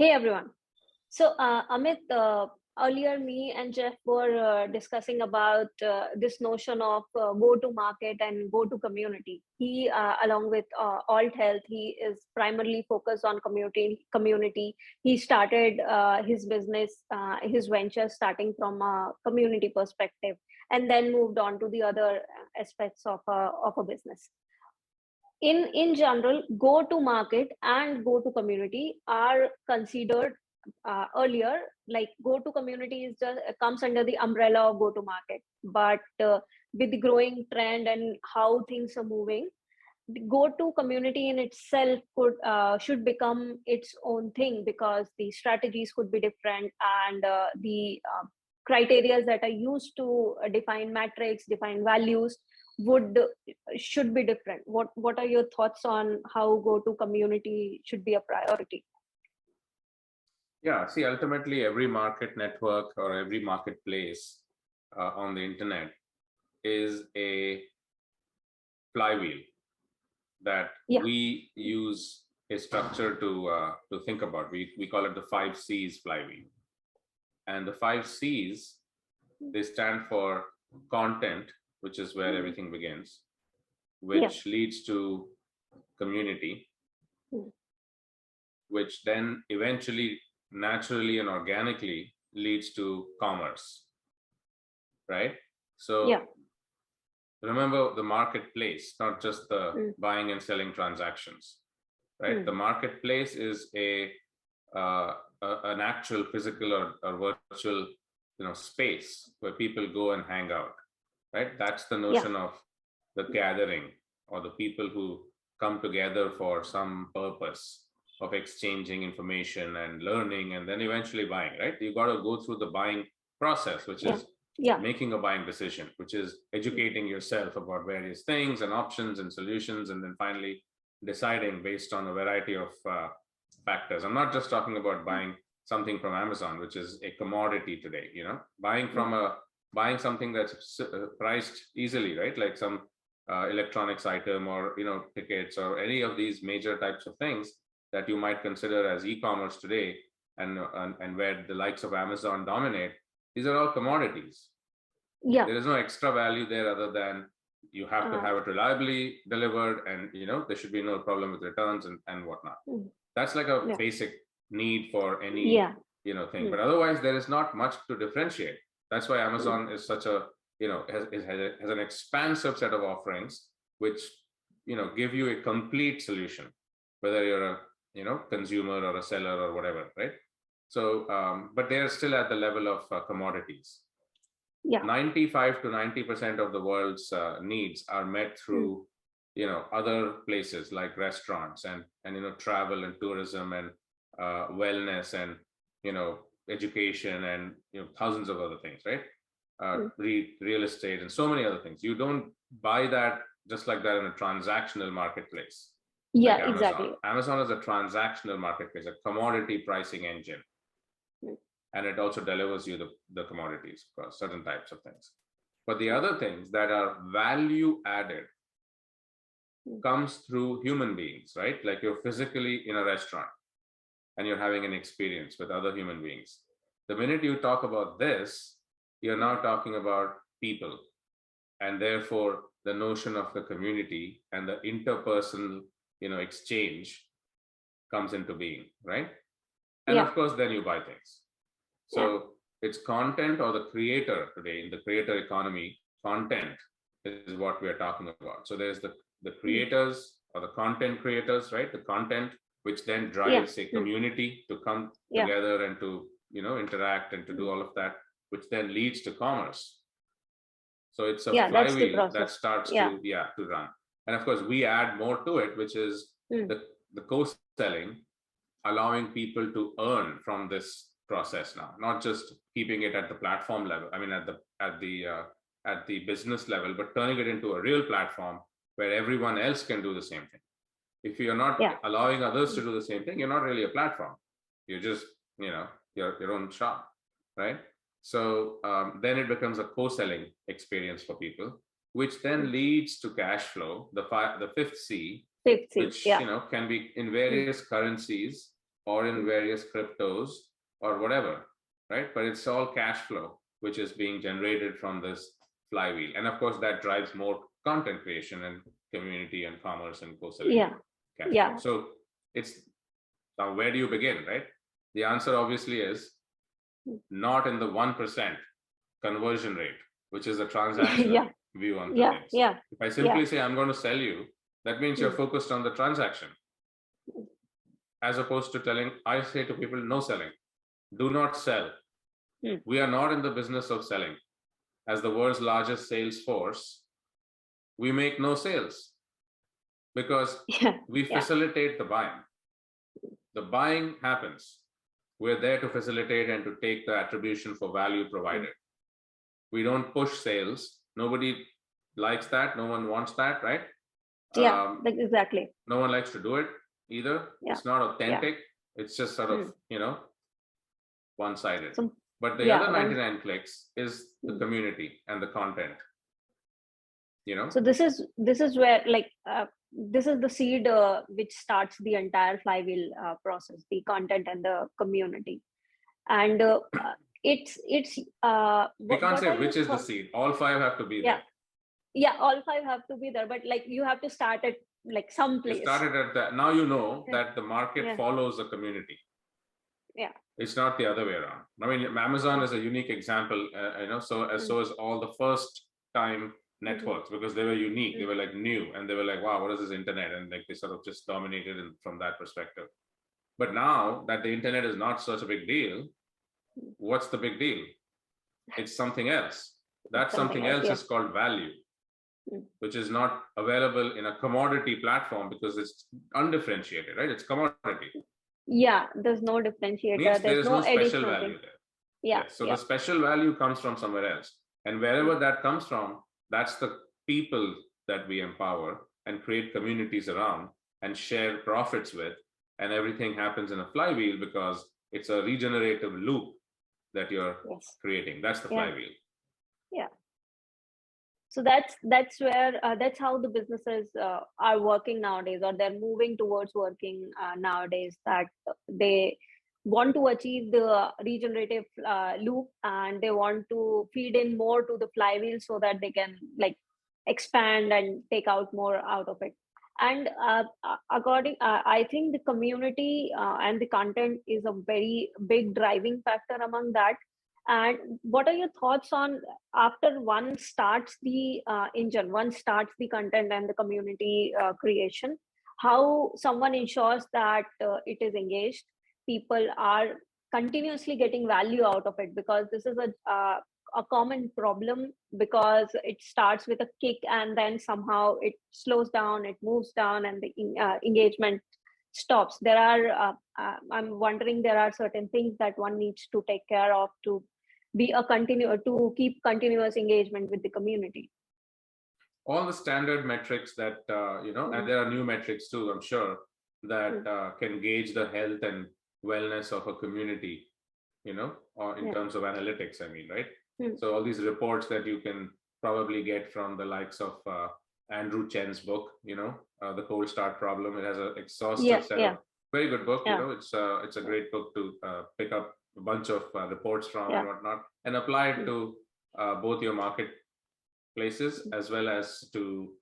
Hey everyone. Amit, earlier me and Jeff were discussing about this notion of go to market and go to community. He, along with Alt Health, he is primarily focused on community. Community. He started his business, his venture, starting from a community perspective, and then moved on to the other aspects of a business. In general, go to market and go to community are considered earlier, like go to community is just comes under the umbrella of go to market, but with the growing trend and how things are moving, the go to community in itself could should become its own thing, because the strategies could be different, and the criteria that are used to define metrics, define values would should be different. What are your thoughts on how go to community should be a priority? Yeah, see, ultimately, every market network or every marketplace on the internet is a flywheel that we use a structure to think about. We call it the 5 C's flywheel. And the 5 C's, they stand for content, which is where everything begins, which leads to community, which then eventually, naturally and organically leads to commerce, right? So remember the marketplace, not just the buying and selling transactions, right? The marketplace is an actual physical or virtual, space where people go and hang out, right? That's the notion of the gathering, or the people who come together for some purpose of exchanging information and learning, and then eventually buying, right? You got to go through the buying process, which is making a buying decision, which is educating yourself about various things and options and solutions, and then finally deciding based on a variety of factors. I'm not just talking about buying something from Amazon, which is a commodity today, buying something that's priced easily, right? Like some electronics item, or tickets, or any of these major types of things that you might consider as e-commerce today, and where the likes of Amazon dominate. These are all commodities. There is no extra value there other than you have to have it reliably delivered, and there should be no problem with returns and whatnot. That's like a basic need for any thing. But otherwise, there is not much to differentiate. That's why Amazon is such a has an expansive set of offerings, which give you a complete solution, whether you're a consumer or a seller or whatever, right? So, but they're still at the level of commodities. 95 to 90% of the world's needs are met through other places like restaurants and travel and tourism and wellness and education and thousands of other things, right? Real estate and so many other things. You don't buy that just like that in a transactional marketplace. Like Amazon. Exactly. Amazon is a transactional marketplace, a commodity pricing engine. And it also delivers you the commodities, of course, certain types of things. But the other things that are value added comes through human beings, right? Like you're physically in a restaurant and you're having an experience with other human beings. The minute you talk about this, you're now talking about people. And therefore, the notion of the community and the interpersonal exchange comes into being, right? And of course, then you buy things. So it's content, or the creator today. In the creator economy, content is what we are talking about. So there's the creators, or the content creators, right? The content, which then drives a community to come together and to interact and to do all of that, which then leads to commerce. So it's a flywheel that starts to run. And of course, we add more to it, which is the co-selling, allowing people to earn from this process now, not just keeping it at the platform level. I mean, at the business level, but turning it into a real platform where everyone else can do the same thing. If you're not allowing others to do the same thing, you're not really a platform. You're just your own shop, right? So then it becomes a co-selling experience for people, which then leads to cash flow. The 5th C, which can be in various currencies or in various cryptos or whatever, right? But it's all cash flow, which is being generated from this flywheel. And of course, that drives more content creation and community and commerce and co-selling Yeah. cash Yeah. flow. So it's now, where do you begin, right? The answer obviously is not in the 1% conversion rate, which is a transactional view on the things. If I simply say I'm going to sell you, that means you're focused on the transaction. As opposed to telling, I say to people, no selling, do not sell. We are not in the business of selling. As the world's largest sales force, we make no sales because we facilitate the buying. The buying happens. We're there to facilitate and to take the attribution for value provided. We don't push sales. Nobody likes that. No one wants that, right? Yeah, exactly. No one likes to do it either. It's not authentic. It's just sort of, one-sided. But the other 99 clicks is the community and the content. So this is where this is the seed which starts the entire flywheel process, the content and the community. And it's we can't say which is the seed. All 5 have to be there. Yeah, all 5 have to be there, but you have to start at some place. You started at that. Now you know that the market follows the community. Yeah, it's not the other way around. I mean, Amazon is a unique example, so is all the first time networks, because they were unique. They were new, and they were wow, what is this internet? And they sort of just dominated from that perspective. But now that the internet is not such a big deal, what's the big deal? It's something else. That something else is called value, which is not available in a commodity platform because it's undifferentiated, right? It's commodity. Yeah, there's no differentiator. There's no special value there. Yeah. So the special value comes from somewhere else. And wherever that comes from, that's the people that we empower and create communities around and share profits with. And everything happens in a flywheel because it's a regenerative loop that you're creating. That's the flywheel. Yeah. So that's where that's how the businesses are working nowadays, or they're moving towards working nowadays, that they want to achieve the regenerative loop, and they want to feed in more to the flywheel so that they can expand and take out more out of it. And I think the community and the content is a very big driving factor among that. And what are your thoughts on, after one starts the engine, one starts the content and the community creation, how someone ensures that it is engaged, people are continuously getting value out of it? Because this is a common problem, because it starts with a kick and then somehow it slows down, it moves down, and the engagement stops. There are I'm wondering, there are certain things that one needs to take care of to be to keep continuous engagement with the community. All the standard metrics that and there are new metrics too, I'm sure, that can gauge the health and wellness of a community, or in terms of analytics, I mean, right? So all these reports that you can probably get from the likes of Andrew Chen's book, The Cold Start Problem. It has an exhaustive set of very good book. It's a great book to pick up a bunch of reports from and whatnot, and apply it to both your marketplaces as well as to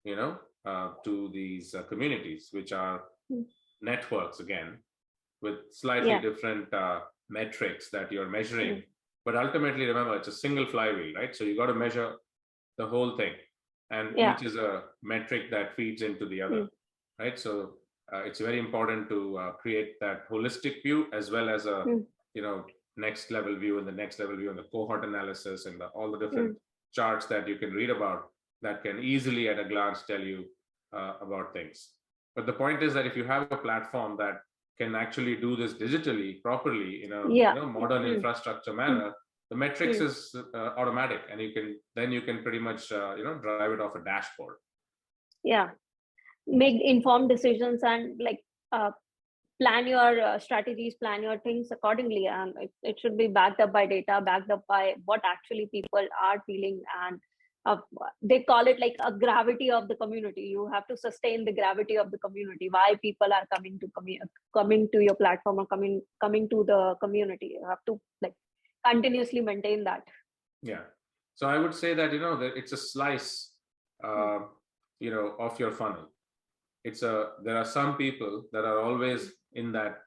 to these communities, which are networks again, with slightly different metrics that you're measuring. But ultimately, remember, it's a single flywheel, right? So you got to measure the whole thing, and each is a metric that feeds into the other, right? So it's very important to create that holistic view, as well as a next level view, and the next level view, and the cohort analysis, and all the different charts that you can read about that can easily at a glance tell you about things. But the point is that if you have a platform that can actually do this digitally properly in a modern infrastructure manner, the metrics is automatic, and you can pretty much drive it off a dashboard. Make informed decisions and plan your strategies, plan your things accordingly, and it should be backed up by data, backed up by what actually people are feeling and they call it like a gravity of the community. You have to sustain the gravity of the community. Why people are coming to your platform or coming to the community. You have to like continuously maintain that. Yeah. So I would say that, that it's a slice, of your funnel. There are some people that are always in that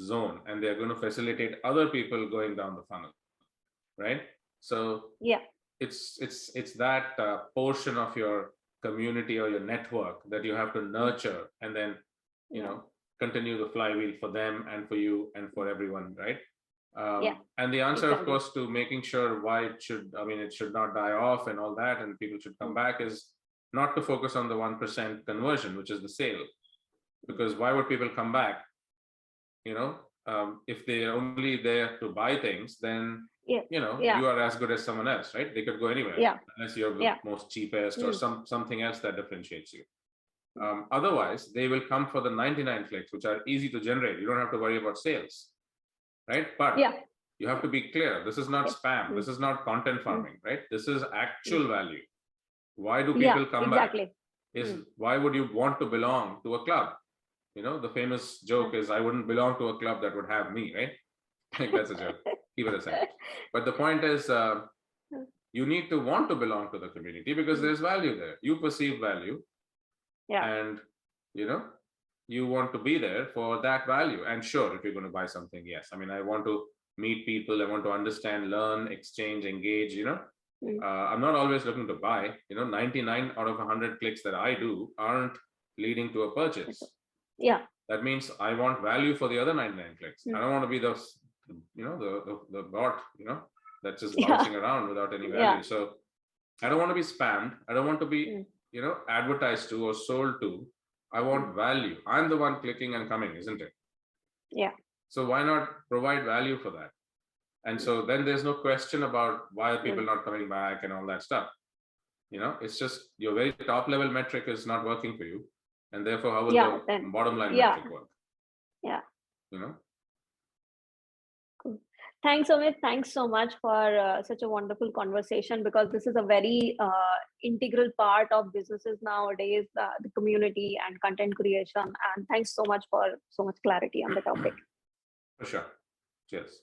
zone, and they're going to facilitate other people going down the funnel, right? So yeah, it's that portion of your community or your network that you have to nurture, and then continue the flywheel for them and for you and for everyone, right? And the answer, of course, to making sure why it should not die off and all that, and people should come back, is not to focus on the 1% conversion, which is the sale. Because why would people come back? If they're only there to buy things, then you are as good as someone else, right? They could go anywhere, unless you're the most cheapest or something else that differentiates you. Otherwise, they will come for the 99 clicks, which are easy to generate. You don't have to worry about sales, right? But you have to be clear. This is not spam. This is not content farming, right? This is actual value. Why do people come back? Why would you want to belong to a club? The famous joke is, I wouldn't belong to a club that would have me, right? I think that's a joke. Keep it aside. But the point is, you need to want to belong to the community, because there's value there. You perceive value. And, you want to be there for that value. And sure, if you're going to buy something, yes. I want to meet people. I want to understand, learn, exchange, engage, I'm not always looking to buy. 99 out of 100 clicks that I do aren't leading to a purchase. That means I want value for the other 99 clicks. I don't want to be the bot, that's just bouncing around without any value. So I don't want to be spammed. I don't want to be, advertised to or sold to. I want value. I'm the one clicking and coming, isn't it? Yeah. So why not provide value for that? And so then there's no question about why are people not coming back and all that stuff. It's just your very top level metric is not working for you. And therefore, how will the bottom line metric work? Yeah. Cool. Thanks, Amit. Thanks so much for such a wonderful conversation, because this is a very integral part of businesses nowadays, the community and content creation. And thanks so much for so much clarity on the topic. For sure. Cheers.